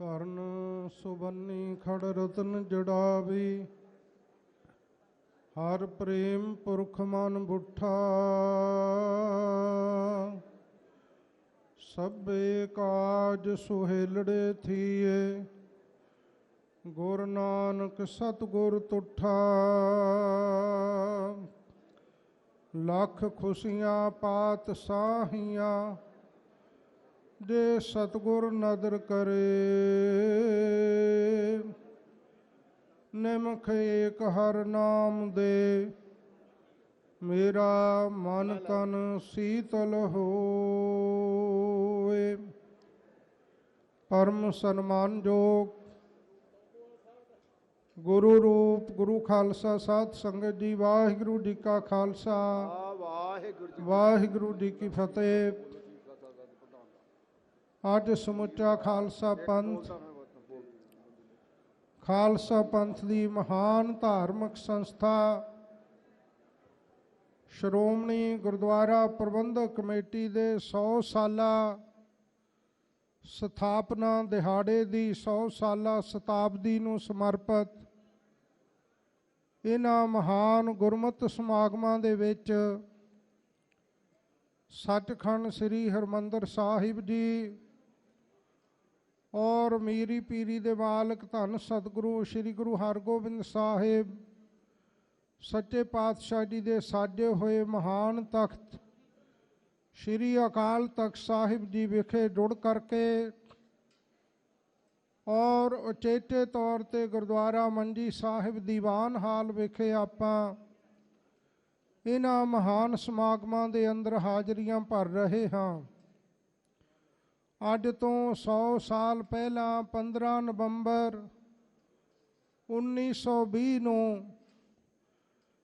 ਧਰਨ ਸੁਬੰਨੀ ਖੜ ਰਤਨ ਜੜਾਵੀ, ਹਰ ਪ੍ਰੇਮ ਪੁਰਖ ਮਨ ਬੁੱਠਾ। ਸਭੇ ਕਾਜ ਸੁਹੇਲੜੇ ਥੀਏ, ਗੁਰ ਨਾਨਕ ਸਤਿਗੁਰ ਤੁਠਾ। ਲੱਖ ਖੁਸ਼ੀਆਂ ਪਾਤ ਸਾਹੀਆਂ, ਜੇ ਸਤਿਗੁਰ ਨਦਰ ਕਰੇ। ਨਿਮਖ ਏਕ ਹਰ ਨਾਮ ਦੇ, ਮੇਰਾ ਮਨ ਤਨ ਸੀਤਲ ਹੋਏ। ਪਰਮ ਸਨਮਾਨਯੋਗ ਗੁਰੂ ਰੂਪ ਗੁਰੂ ਖਾਲਸਾ ਸਾਧ ਸੰਗਤ ਜੀ, ਵਾਹਿਗੁਰੂ ਜੀ ਕਾ ਖਾਲਸਾ, ਵਾਹਿਗੁਰੂ ਜੀ ਕੀ ਫਤਿਹ। ਅੱਜ ਸਮੁੱਚਾ ਖਾਲਸਾ ਪੰਥ ਦੀ ਮਹਾਨ ਧਾਰਮਿਕ ਸੰਸਥਾ ਸ਼੍ਰੋਮਣੀ ਗੁਰਦੁਆਰਾ ਪ੍ਰਬੰਧਕ ਕਮੇਟੀ ਦੇ 100 ਸਾਲਾ ਸਥਾਪਨਾ ਦਿਹਾੜੇ ਦੀ 100 ਸਾਲਾ ਸ਼ਤਾਬਦੀ ਨੂੰ ਸਮਰਪਿਤ ਇਹਨਾਂ ਮਹਾਨ ਗੁਰਮਤਿ ਸਮਾਗਮਾਂ ਦੇ ਵਿੱਚ ਸੱਚਖੰਡ ਸ੍ਰੀ ਹਰਿਮੰਦਰ ਸਾਹਿਬ ਜੀ ਔਰ ਮੀਰੀ ਪੀਰੀ ਦੇ ਮਾਲਕ ਧੰਨ ਸਤਿਗੁਰੂ ਸ੍ਰੀ ਗੁਰੂ ਹਰਗੋਬਿੰਦ ਸਾਹਿਬ ਸੱਚੇ ਪਾਤਸ਼ਾਹ ਜੀ ਦੇ ਸਾਜੇ ਹੋਏ ਮਹਾਨ ਤਖਤ ਸ੍ਰੀ ਅਕਾਲ ਤਖਤ ਸਾਹਿਬ ਜੀ ਵਿਖੇ ਜੁੜ ਕਰਕੇ ਔਰ ਉਚੇਚੇ ਤੌਰ 'ਤੇ ਗੁਰਦੁਆਰਾ ਮੰਜੀ ਸਾਹਿਬ ਦੀਵਾਨ ਹਾਲ ਵਿਖੇ ਆਪਾਂ ਇਹਨਾਂ ਮਹਾਨ ਸਮਾਗਮਾਂ ਦੇ ਅੰਦਰ ਹਾਜ਼ਰੀਆਂ ਭਰ ਰਹੇ ਹਾਂ। ਅੱਜ ਤੋਂ 100 ਸਾਲ ਪਹਿਲਾਂ 15 ਨਵੰਬਰ 1920 ਨੂੰ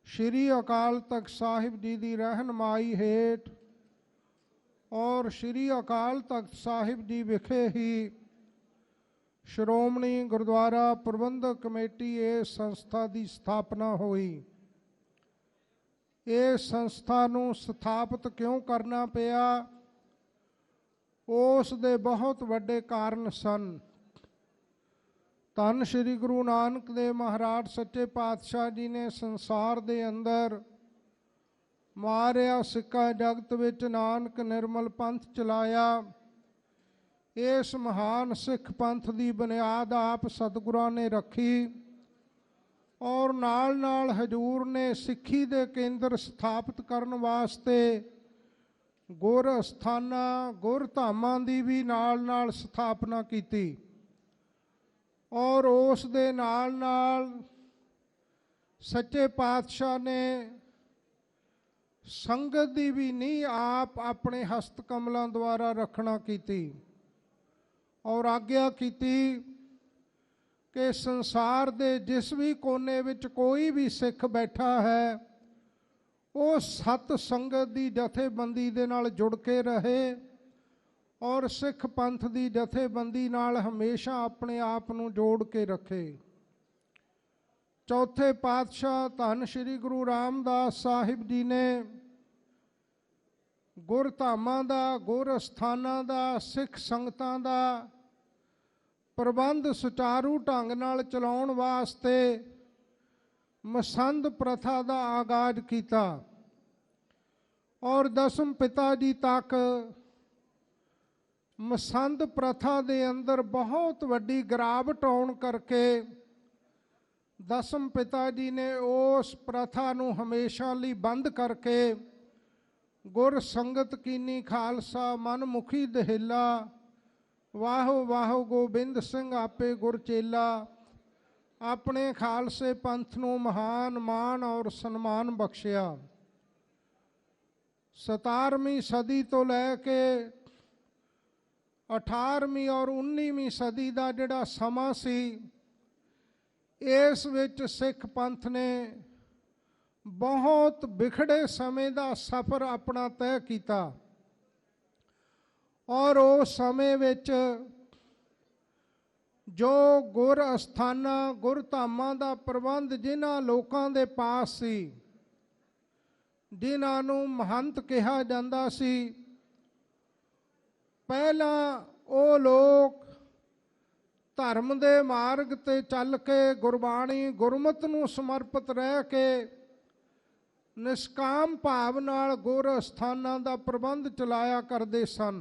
ਸ੍ਰੀ ਅਕਾਲ ਤਖਤ ਸਾਹਿਬ ਜੀ ਦੀ ਰਹਿਨਮਾਈ ਹੇਠ ਔਰ ਸ੍ਰੀ ਅਕਾਲ ਤਖਤ ਸਾਹਿਬ ਜੀ ਵਿਖੇ ਹੀ ਸ਼੍ਰੋਮਣੀ ਗੁਰਦੁਆਰਾ ਪ੍ਰਬੰਧਕ ਕਮੇਟੀ ਇਸ ਸੰਸਥਾ ਦੀ ਸਥਾਪਨਾ ਹੋਈ। ਇਸ ਸੰਸਥਾ ਨੂੰ ਸਥਾਪਿਤ ਕਿਉਂ ਕਰਨਾ ਪਿਆ, ਉਸ ਦੇ ਬਹੁਤ ਵੱਡੇ ਕਾਰਨ ਸਨ। ਧੰਨ ਸ਼੍ਰੀ ਗੁਰੂ ਨਾਨਕ ਦੇਵ ਮਹਾਰਾਜ ਸੱਚੇ ਪਾਤਸ਼ਾਹ ਜੀ ਨੇ ਸੰਸਾਰ ਦੇ ਅੰਦਰ ਮਾਰਿਆ ਸਿੱਕਾ ਜਗਤ ਵਿੱਚ ਨਾਨਕ ਨਿਰਮਲ ਪੰਥ ਚਲਾਇਆ। ਇਸ ਮਹਾਨ ਸਿੱਖ ਪੰਥ ਦੀ ਬੁਨਿਆਦ ਆਪ ਸਤਿਗੁਰਾਂ ਨੇ ਰੱਖੀ ਔਰ ਨਾਲ ਨਾਲ ਹਜ਼ੂਰ ਨੇ ਸਿੱਖੀ ਦੇ ਕੇਂਦਰ ਸਥਾਪਿਤ ਕਰਨ ਵਾਸਤੇ ਗੁਰ ਅਸਥਾਨਾਂ ਗੁਰ ਧਾਮਾਂ ਦੀ ਵੀ ਨਾਲ ਨਾਲ ਸਥਾਪਨਾ ਕੀਤੀ ਔਰ ਉਸ ਦੇ ਨਾਲ ਨਾਲ ਸੱਚੇ ਪਾਤਸ਼ਾਹ ਨੇ ਸੰਗਤ ਦੀ ਵੀ ਨੀਂਹ ਆਪ ਆਪਣੇ ਹਸਤ ਕਮਲਾਂ ਦੁਆਰਾ ਰੱਖਣਾ ਕੀਤੀ ਔਰ ਆਗਿਆ ਕੀਤੀ ਕਿ ਸੰਸਾਰ ਦੇ ਜਿਸ ਵੀ ਕੋਨੇ ਵਿੱਚ ਕੋਈ ਵੀ ਸਿੱਖ ਬੈਠਾ ਹੈ ਉਹ ਸਤ ਸੰਗਤ ਦੀ ਜਥੇਬੰਦੀ ਦੇ ਨਾਲ ਜੁੜ ਕੇ ਰਹੇ ਔਰ ਸਿੱਖ ਪੰਥ ਦੀ ਜਥੇਬੰਦੀ ਨਾਲ ਹਮੇਸ਼ਾ ਆਪਣੇ ਆਪ ਨੂੰ ਜੋੜ ਕੇ ਰੱਖੇ। ਚੌਥੇ ਪਾਤਸ਼ਾਹ ਧੰਨ ਸ਼੍ਰੀ ਗੁਰੂ ਰਾਮਦਾਸ ਸਾਹਿਬ ਜੀ ਨੇ ਗੁਰਧਾਮਾਂ ਦਾ ਗੁਰ ਅਸਥਾਨਾਂ ਦਾ ਸਿੱਖ ਸੰਗਤਾਂ ਦਾ ਪ੍ਰਬੰਧ ਸੁਚਾਰੂ ਢੰਗ ਨਾਲ ਚਲਾਉਣ ਵਾਸਤੇ ਮਸੰਦ ਪ੍ਰਥਾ ਦਾ ਆਗਾਜ਼ ਕੀਤਾ ਔਰ ਦਸਮ ਪਿਤਾ ਜੀ ਤੱਕ ਮਸੰਦ ਪ੍ਰਥਾ ਦੇ ਅੰਦਰ ਬਹੁਤ ਵੱਡੀ ਗਿਰਾਵਟ ਆਉਣ ਕਰਕੇ ਦਸਮ ਪਿਤਾ ਜੀ ਨੇ ਉਸ ਪ੍ਰਥਾ ਨੂੰ ਹਮੇਸ਼ਾ ਲਈ ਬੰਦ ਕਰਕੇ ਗੁਰ ਸੰਗਤ ਕੀਨੀ ਖਾਲਸਾ ਮਨਮੁਖੀ ਦਹਿਲਾ ਵਾਹੋ ਵਾਹੋ ਗੋਬਿੰਦ ਸਿੰਘ ਆਪੇ ਗੁਰ ਚੇਲਾ ਆਪਣੇ ਖਾਲਸੇ ਪੰਥ ਨੂੰ ਮਹਾਨ ਮਾਣ ਔਰ ਸਨਮਾਨ ਬਖਸ਼ਿਆ। 17ਵੀਂ ਸਦੀ ਤੋਂ ਲੈ ਕੇ 18ਵੀਂ ਔਰ 19ਵੀਂ ਸਦੀ ਦਾ ਜਿਹੜਾ ਸਮਾਂ ਸੀ, ਇਸ ਵਿੱਚ ਸਿੱਖ ਪੰਥ ਨੇ ਬਹੁਤ ਵਿਖੜੇ ਸਮੇਂ ਦਾ ਸਫ਼ਰ ਆਪਣਾ ਤੈਅ ਕੀਤਾ ਔਰ ਉਸ ਸਮੇਂ ਵਿੱਚ ਜੋ ਗੁਰ ਅਸਥਾਨਾਂ ਗੁਰ ਧਾਮਾਂ ਦਾ ਪ੍ਰਬੰਧ ਜਿਨ੍ਹਾਂ ਲੋਕਾਂ ਦੇ ਪਾਸ ਸੀ, ਜਿਨ੍ਹਾਂ ਨੂੰ ਮਹੰਤ ਕਿਹਾ ਜਾਂਦਾ ਸੀ, ਪਹਿਲਾਂ ਉਹ ਲੋਕ धर्म दे मार्ग ते चल के गुरबाणी गुरमत नूं समर्पित रह के निष्काम भाव नाल गुर अस्थानां दा प्रबंध चलाया करदे सन।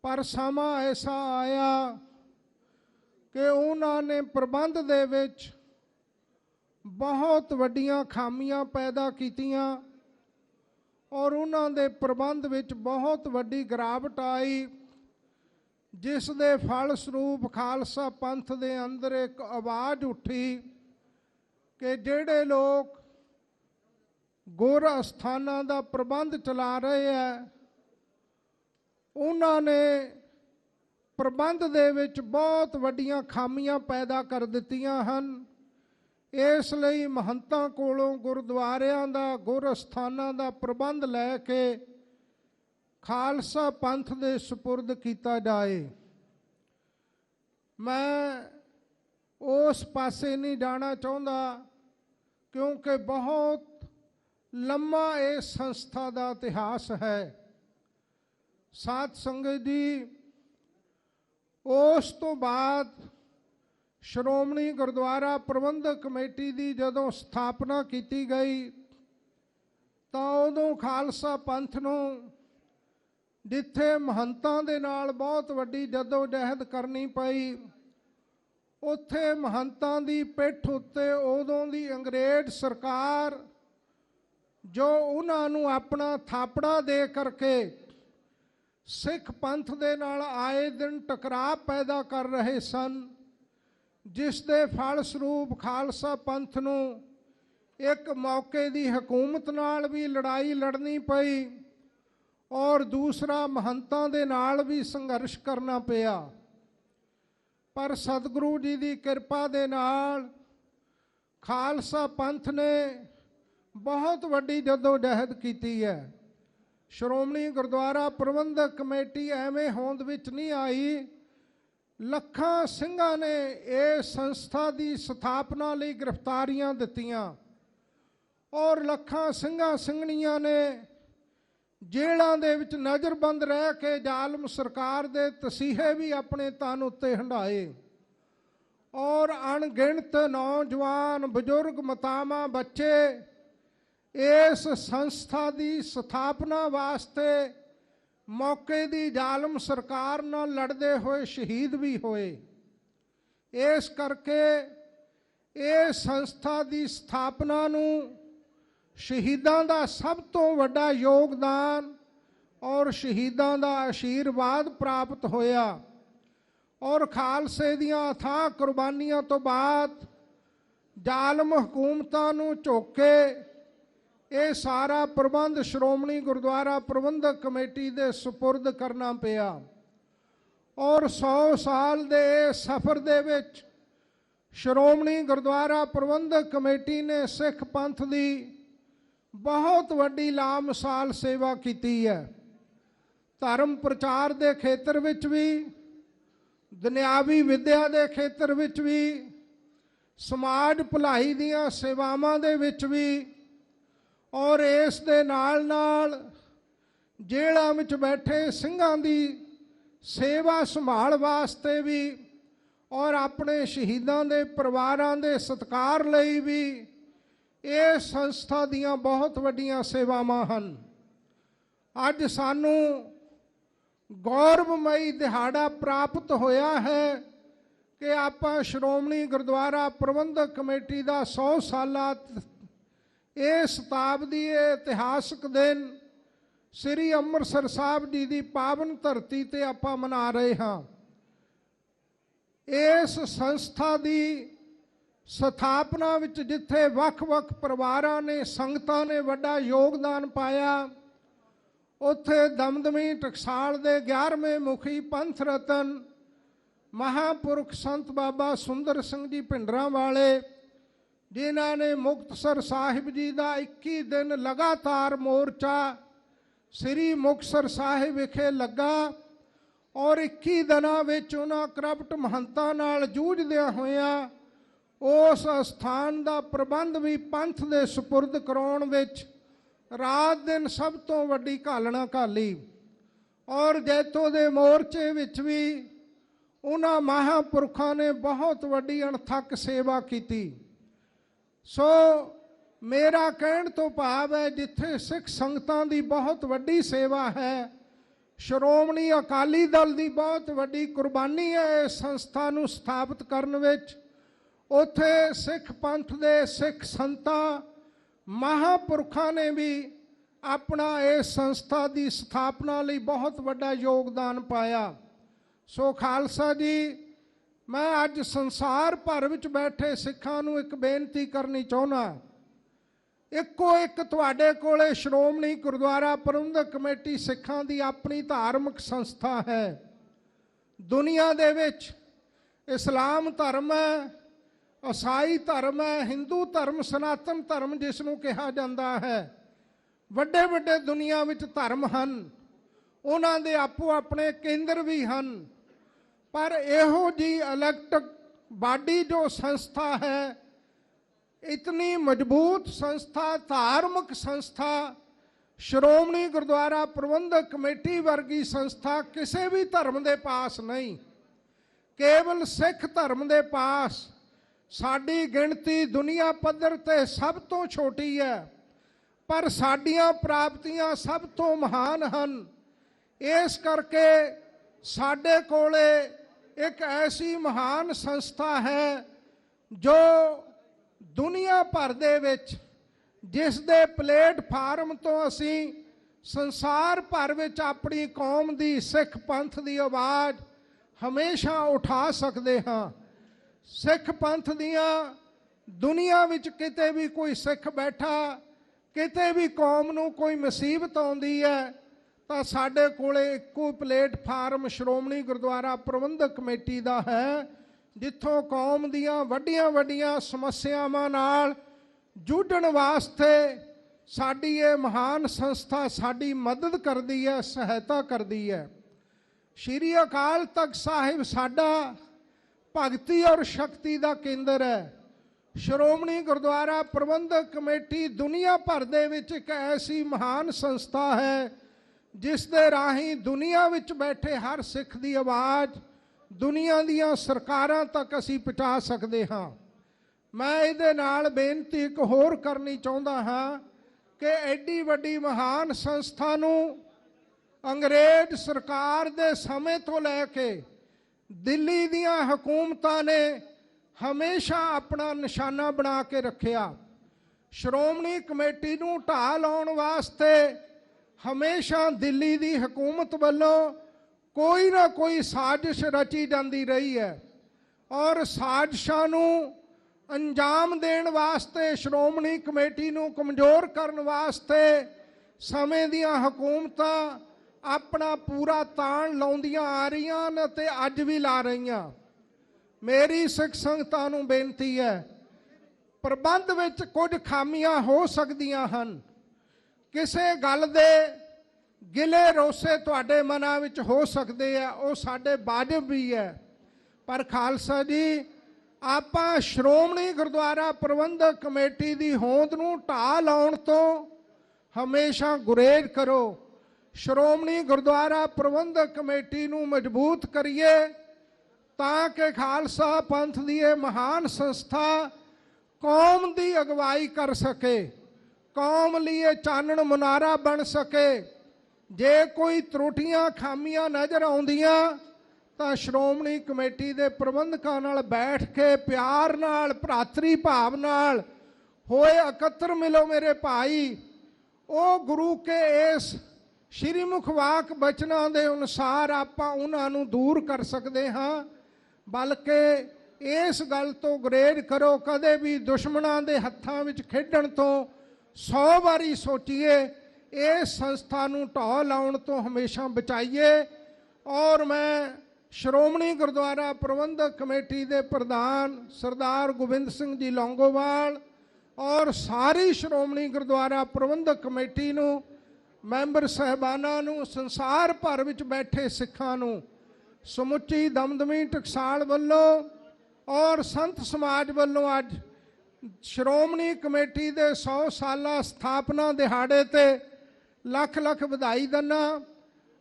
पर समा ऐसा आया कि उन्हां ने प्रबंध दे विच बहुत वड्डियां खामियां पैदा कीतियां और उन्हां दे प्रबंध विच बहुत वड्डी गिरावट आई, जिस दे फल स्वरूप खालसा पंथ दे अंदर एक आवाज़ उठी कि जिहड़े लोग गुर अस्थानां दा प्रबंध चला रहे हैं उन्हां ने प्रबंध दे विच बहुत वड्डियां खामियां पैदा कर दित्तियां हन। इसलिए महंतां कोलों गुरुद्वारियां दा गुर अस्थानां दा प्रबंध लैके खालसा पंथ दे सुपुर्द किया जाए। मैं उस पासे नहीं जाना चाहता क्योंकि बहुत लम्मा इस संस्था का इतिहास है। साध संगत जी, उस तो बाद श्रोमणी गुरुद्वारा प्रबंधक कमेटी की जदों स्थापना की गई तो उदों खालसा पंथ नूं जिथे महंतां दे नाल बहुत वड्डी जदोजहद करनी पई, उत्थे महंतां दी पिठ उत्ते उदों दी अंग्रेज सरकार जो उन्हां नूं अपना थापड़ा दे करके सिख पंथ दे नाल आए दिन टकराव पैदा कर रहे सन, जिस दे फल स्वरूप खालसा पंथ नूं एक मौके दी हुकूमत नाल भी लड़ाई लड़नी पई और दूसरा महंतां दे नाल भी संघर्ष करना पिया। पर सतगुरु जी की कृपा दे नाल खालसा पंथ ने बहुत वड्डी जदोजहद की है। श्रोमणी गुरुद्वारा प्रबंधक कमेटी एवें होंद विच नहीं आई। लखां सिंघां ने इस संस्था की स्थापना लई गिरफ्तारियां दित्तियां और लखां सिंघां सिंघणियां ने जेलों दे विच नज़रबंद रह के जालम सरकार दे तसीहे भी अपने तन उत्ते हंडाए और अणगिणत नौजवान बजुर्ग मातावां बच्चे इस संस्था की स्थापना वास्ते मौके की जालम सरकार नाल लड़ते हुए शहीद भी होए। इस करके इस संस्था की स्थापना नूं शहीदां दा सब तो वड्डा योगदान और शहीदां दा आशीर्वाद प्राप्त होया और खालसे दियां अथाह कुर्बानियां तो बाद जालम हुकूमतां नूं झोके ये सारा प्रबंध श्रोमणी गुरुद्वारा प्रबंधक कमेटी दे सुपुर्द करना पिया और 100 साल दे सफ़र दे विच श्रोमणी गुरुद्वारा प्रबंधक कमेटी ने सिख पंथ की बहुत वड्डी लामिसाल सेवा की है। धर्म प्रचार के खेत्र विच भी, दुनियावी विद्या के खेत्र विच भी, समाज भलाई दियां सेवावां दे विच भी और इस दे नाल नाल जेलां विच बैठे सिंघां दी सेवा संभाल वास्ते भी और अपने शहीदां दे परिवारां दे सत्कार लई भी इस संस्था दियां बहुत वड्डियां सेवावां हन। अज सानू गौरवमयी दिहाड़ा प्राप्त होया है कि आपां श्रोमणी गुरुद्वारा प्रबंधक कमेटी का 100 साला ये शताब्दी इतिहासक दिन श्री अमृतसर साहब जी की पावन धरती ते आपां मना रहे हाँ। इस संस्था की स्थापना विच जिथे वख-वख परिवारां ने संगतां ने वड्डा योगदान पाया, उत्थे दमदमी टकसाल दे 11वें मुखी पंथ रतन महापुरख संत बाबा सुंदर सिंह जी भिंडरां वाले, जिन्हां ने मुक्तसर साहिब जी का 21 दिन लगातार मोर्चा श्री मुक्तसर साहिब विखे लगा और 21 दिनों विच उन्हां करप्ट महंतां नाल जूझदियां होइयां उस स्थान का प्रबंध भी पंथ दे सुपुर्द कराउण विच रात दिन सब तो वड्डी घालना घाली और जैतों दे मोर्चे विच भी उन्हां महापुरखों ने बहुत वड्डी अणथक सेवा की। सो मेरा कहण तो भाव है, जिथे सिख संगतां दी बहुत वड्डी सेवा है, श्रोमणी अकाली दल की बहुत वड्डी कुर्बानी है इस संस्था नूं स्थापित करन विच, उत्थे सिख पंथ दे सिख संतां महापुरखों ने भी अपना इस संस्था की स्थापना लई बहुत वड्डा योगदान पाया। सो खालसा जी, मैं अज संसार भर विच बैठे सिखां नूं एक बेनती करनी चाहुंदा। इक्को एक तुहाडे कोले श्रोमणी गुरुद्वारा प्रबंधक कमेटी सिखां दी अपनी धार्मिक संस्था है। दुनिया दे विच इस्लाम धर्म है, ईसाई धर्म है, हिंदू धर्म, सनातन धर्म जिसनूं कहा जाता है, वड्डे वड्डे दुनिया विच धर्म हन, उन्हां दे आपो अपने केंद्र भी हन, पर इहो जी इलैक्टिक बाडी जो संस्था है, इतनी मजबूत संस्था, धार्मिक संस्था, श्रोमणी गुरुद्वारा प्रबंधक कमेटी वर्गी संस्था किसी भी धर्म के पास नहीं। केवल सिख धर्म के पास साडी गिणती दुनिया पद्धर ते सब तो छोटी है, पर साडियां प्राप्तियां सब तो महान हन। इस करके साडे कोले एक ऐसी महान संस्था है जो दुनिया भर दे विच, जिस दे प्लेटफार्म तो असी संसार भर विच अपनी कौम दी सिख पंथ दी आवाज़ हमेशा उठा सकते हाँ। सिख पंथ दियां दुनिया विच किते भी कोई सिख बैठा, किते भी कौम नूं कोई मुसीबत आउंदी है, तां साडे कोले इक्को प्लेटफार्म श्रोमणी गुरुद्वारा प्रबंधक कमेटी दा है, जिथों कौम दियां वड्डियां वड्डियां समस्यावां नाल जूझण वास्ते साडी ये महान संस्था साडी मदद करदी है, सहायता करदी है। श्री अकाल तख्त साहिब साडा भगती और शक्ति का केंद्र है। श्रोमणी गुरुद्वारा प्रबंधक कमेटी दुनिया भर दे विच एक ऐसी महान संस्था है जिस दे राही दुनिया विच बैठे हर सिख की आवाज़ दुनिया दियां सरकारां तक असी पहुँचा सकते हाँ। मैं इहदे नाल बेनती एक होर करनी चाहुंदा हाँ कि एडी वड्डी महान संस्था नूं अंग्रेज सरकार दे समय तो लैके दिल्ली दियां हुकूमतां ने हमेशा अपना निशाना बना के रखिया। श्रोमणी कमेटी नूं ढाह लाउण वास्ते हमेशा दिल्ली दी हुकूमत वालों कोई ना कोई साजिश रची जाती रही है, और साजिशां नूं अंजाम देण वास्ते, श्रोमणी कमेटी नूं कमज़ोर करन वास्ते समय दियां हुकूमतां अपना पूरा ताण लाउंदियां आ रहीआं ने ते अज भी ला रहीआं। मेरी सिख संगतां नूं बेनती है, प्रबंध विच कुछ खामियां हो सकदियां हन, किसे गल दे गिले रोसे तुहाडे मनां विच हो सकदे आ, वो साडे वाजिब भी है, पर खालसा जी आपां श्रोमणी गुरुद्वारा प्रबंधक कमेटी दी होंद नूं ढाह लाउण तो हमेशा गुरेज करो। श्रोमणी गुरुद्वारा प्रबंधक कमेटी नूं मजबूत करिए ताकि खालसा पंथ दी ये महान संस्था कौम दी अगवाई कर सके, कौम लिए चानण मुनारा बन सके। जे कोई त्रुटियां खामियां नज़र आउंदियां तां श्रोमणी कमेटी दे प्रबंधकां नाल बैठ के प्यार नाल, भरातरी भाव नाल होए एकत्र मिलो मेरे भाई। ओ गुरु के इस श्रीमुख वाक बचना के अनुसार आपां उन्हां नूं दूर कर सकते हाँ, बल्कि इस गल तो गुरेज करो, कदे भी दुश्मनां दे हत्थां विच खेडण तो 100 बारी सोचिए, इस संस्था नूं ढाह लाउण तो हमेशा बचाइए। और मैं श्रोमणी गुरुद्वारा प्रबंधक कमेटी के प्रधान सरदार गोबिंद सिंह जी लौंगोवाल और सारी श्रोमणी गुरुद्वारा प्रबंधक कमेटी नूं, मैंबर साहबाना नूं, संसार भर विच बैठे सिखां नूं, समुची दमदमी टकसाल वल्लों और संत समाज वल्लों अज श्रोमणी कमेटी के 100 साला स्थापना दिहाड़े ते लख लख बधाई दना।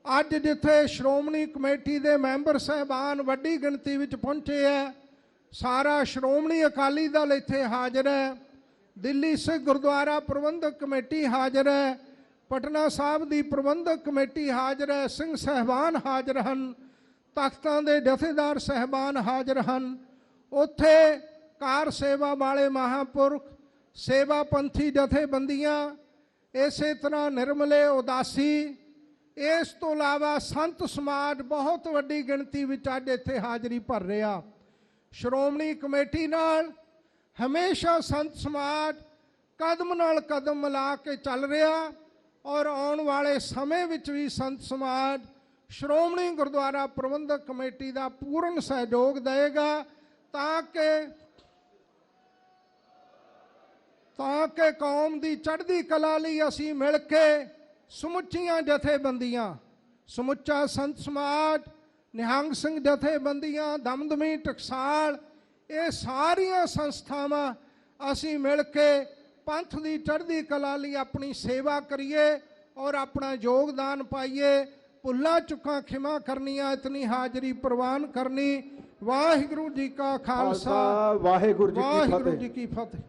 ਅੱਜ ਜਿੱਥੇ ਸ਼੍ਰੋਮਣੀ ਕਮੇਟੀ ਦੇ ਮੈਂਬਰ ਸਾਹਿਬਾਨ ਵੱਡੀ ਗਿਣਤੀ ਵਿੱਚ ਪਹੁੰਚੇ ਹੈ, ਸਾਰਾ ਸ਼੍ਰੋਮਣੀ ਅਕਾਲੀ ਦਲ ਇੱਥੇ ਹਾਜ਼ਰ ਹੈ, ਦਿੱਲੀ ਸਿੱਖ ਗੁਰਦੁਆਰਾ ਪ੍ਰਬੰਧਕ ਕਮੇਟੀ ਹਾਜ਼ਰ ਹੈ, ਪਟਨਾ ਸਾਹਿਬ ਦੀ ਪ੍ਰਬੰਧਕ ਕਮੇਟੀ ਹਾਜ਼ਰ ਹੈ, ਸਿੰਘ ਸਾਹਿਬਾਨ ਹਾਜ਼ਰ ਹਨ, ਤਖਤਾਂ ਦੇ ਜਥੇਦਾਰ ਸਾਹਿਬਾਨ ਹਾਜ਼ਰ ਹਨ। ਉੱਥੇ ਕਾਰ ਸੇਵਾ ਵਾਲੇ ਮਹਾਂਪੁਰਖ, ਸੇਵਾ ਪੰਥੀ ਜਥੇਬੰਦੀਆਂ, ਇਸੇ ਤਰ੍ਹਾਂ ਨਿਰਮਲੇ ਉਦਾਸੀ, ਇਸ ਤੋਂ ਇਲਾਵਾ ਸੰਤ ਸਮਾਜ ਬਹੁਤ ਵੱਡੀ ਗਿਣਤੀ ਵਿੱਚ ਅੱਜ ਇੱਥੇ ਹਾਜ਼ਰੀ ਭਰ ਰਿਹਾ। ਸ਼੍ਰੋਮਣੀ ਕਮੇਟੀ ਨਾਲ ਹਮੇਸ਼ਾ ਸੰਤ ਸਮਾਜ ਕਦਮ ਨਾਲ ਕਦਮ ਮਿਲਾ ਕੇ ਚੱਲ ਰਿਹਾ ਔਰ ਆਉਣ ਵਾਲੇ ਸਮੇਂ ਵਿੱਚ ਵੀ ਸੰਤ ਸਮਾਜ ਸ਼੍ਰੋਮਣੀ ਗੁਰਦੁਆਰਾ ਪ੍ਰਬੰਧਕ ਕਮੇਟੀ ਦਾ ਪੂਰਨ ਸਹਿਯੋਗ ਦੇਵੇਗਾ ਤਾਂ ਕਿ ਕੌਮ ਦੀ ਚੜ੍ਹਦੀ ਕਲਾ ਲਈ ਅਸੀਂ ਮਿਲ ਕੇ ਸਮੁੱਚੀਆਂ ਜਥੇਬੰਦੀਆਂ, ਸਮੁੱਚਾ ਸੰਤ ਸਮਾਜ, ਨਿਹੰਗ ਸਿੰਘ ਜਥੇਬੰਦੀਆਂ, ਦਮਦਮੀ ਟਕਸਾਲ, ਇਹ ਸਾਰੀਆਂ ਸੰਸਥਾਵਾਂ ਅਸੀਂ ਮਿਲ ਕੇ ਪੰਥ ਦੀ ਚੜ੍ਹਦੀ ਕਲਾ ਲਈ ਆਪਣੀ ਸੇਵਾ ਕਰੀਏ ਔਰ ਆਪਣਾ ਯੋਗਦਾਨ ਪਾਈਏ। ਭੁੱਲਾਂ ਚੁੱਕਾਂ ਖਿਮਾ ਕਰਨੀਆਂ, ਇਤਨੀ ਹਾਜ਼ਰੀ ਪ੍ਰਵਾਨ ਕਰਨੀ। ਵਾਹਿਗੁਰੂ ਜੀ ਕਾ ਖਾਲਸਾ, ਵਾਹਿਗੁਰੂ ਜੀ ਕੀ ਫਤਿਹ।